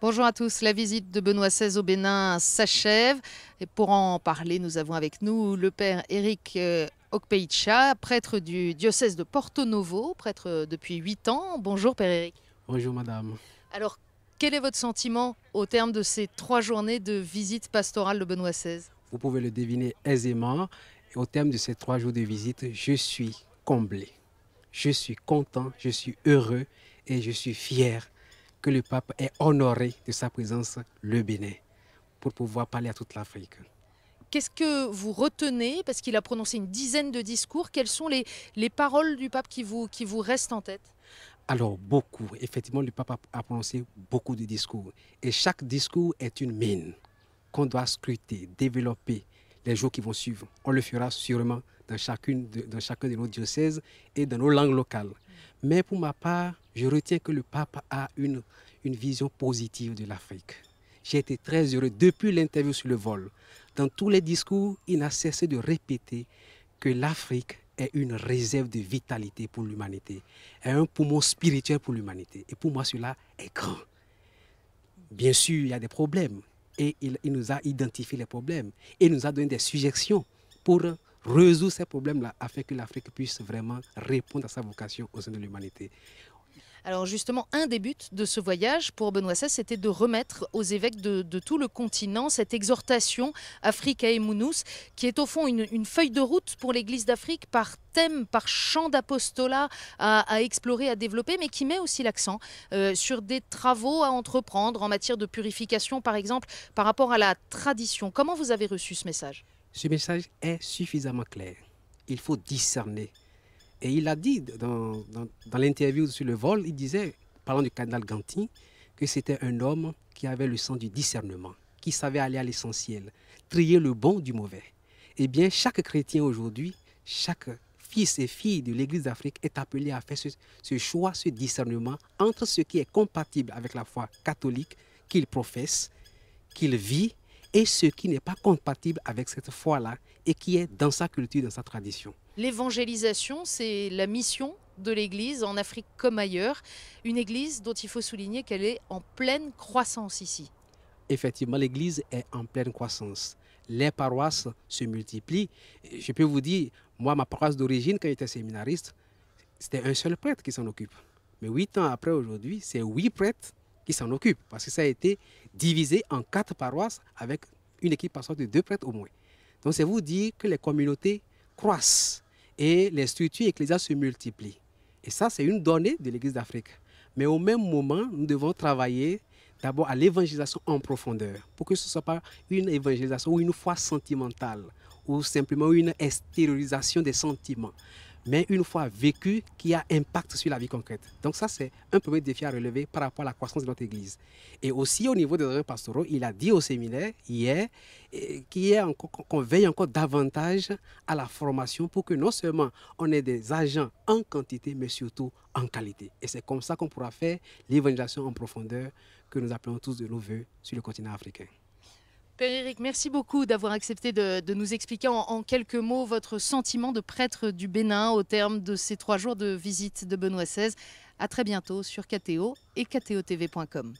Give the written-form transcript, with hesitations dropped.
Bonjour à tous, la visite de Benoît XVI au Bénin s'achève. Et pour en parler, nous avons avec nous le père Éric Okpeicha, prêtre du diocèse de Porto Novo, prêtre depuis 8 ans. Bonjour père Éric. Bonjour madame. Alors, quel est votre sentiment au terme de ces 3 journées de visite pastorale de Benoît XVI? Vous pouvez le deviner aisément. Et au terme de ces 3 jours de visite, je suis comblé. Je suis content, je suis heureux et je suis fier que le pape ait honoré de sa présence le Bénin pour pouvoir parler à toute l'Afrique. Qu'est-ce que vous retenez? Parce qu'il a prononcé une dizaine de discours. Quelles sont les paroles du pape qui vous restent en tête? Alors beaucoup, effectivement, le pape a prononcé beaucoup de discours. Et chaque discours est une mine qu'on doit scruter, développer les jours qui vont suivre. On le fera sûrement dans chacun de nos diocèses et dans nos langues locales. Mais pour ma part, je retiens que le pape a une vision positive de l'Afrique. J'ai été très heureux depuis l'interview sur le vol. Dans tous les discours, il n'a cessé de répéter que l'Afrique est une réserve de vitalité pour l'humanité, est un poumon spirituel pour l'humanité. Et pour moi, cela est grand. Bien sûr, il y a des problèmes. Et il nous a identifié les problèmes. Et il nous a donné des suggestions pour résoudre ces problèmes-là afin que l'Afrique puisse vraiment répondre à sa vocation au sein de l'humanité. Alors justement, un des buts de ce voyage pour Benoît XVI, c'était de remettre aux évêques de tout le continent cette exhortation Africae Munus, qui est au fond une feuille de route pour l'Église d'Afrique par thème, par champ d'apostolat à explorer, à développer, mais qui met aussi l'accent sur des travaux à entreprendre en matière de purification, par exemple, par rapport à la tradition. Comment vous avez reçu ce message? Ce message est suffisamment clair. Il faut discerner. Et il a dit dans l'interview sur le vol, il disait, parlant du cardinal Gantin, que c'était un homme qui avait le sens du discernement, qui savait aller à l'essentiel, trier le bon du mauvais. Eh bien, chaque chrétien aujourd'hui, chaque fils et fille de l'Église d'Afrique est appelé à faire ce choix, ce discernement entre ce qui est compatible avec la foi catholique qu'il professe, qu'il vit, et ce qui n'est pas compatible avec cette foi-là et qui est dans sa culture, dans sa tradition. L'évangélisation, c'est la mission de l'Église en Afrique comme ailleurs. Une Église dont il faut souligner qu'elle est en pleine croissance ici. Effectivement, l'Église est en pleine croissance. Les paroisses se multiplient. Je peux vous dire, moi, ma paroisse d'origine, quand j'étais séminariste, c'était un seul prêtre qui s'en occupe. Mais 8 ans après, aujourd'hui, c'est 8 prêtres qui s'en occupent. Parce que ça a été divisé en 4 paroisses avec une équipe pastorale de 2 prêtres au moins. Donc, c'est vous dire que les communautés croissent et les structures ecclésiales se multiplient. Et ça, c'est une donnée de l'Église d'Afrique. Mais au même moment, nous devons travailler d'abord à l'évangélisation en profondeur, pour que ce ne soit pas une évangélisation ou une foi sentimentale, ou simplement une extériorisation des sentiments, mais une foi vécue qui a impact sur la vie concrète. Donc ça, c'est un premier défi à relever par rapport à la croissance de notre Église. Et aussi au niveau des agents pastoraux, il a dit au séminaire hier qu'on veille encore davantage à la formation pour que non seulement on ait des agents en quantité, mais surtout en qualité. Et c'est comme ça qu'on pourra faire l'évangélisation en profondeur que nous appelons tous de nos voeux sur le continent africain. Père Éric, merci beaucoup d'avoir accepté de nous expliquer en quelques mots votre sentiment de prêtre du Bénin au terme de ces 3 jours de visite de Benoît XVI. À très bientôt sur KTO et ktotv.com.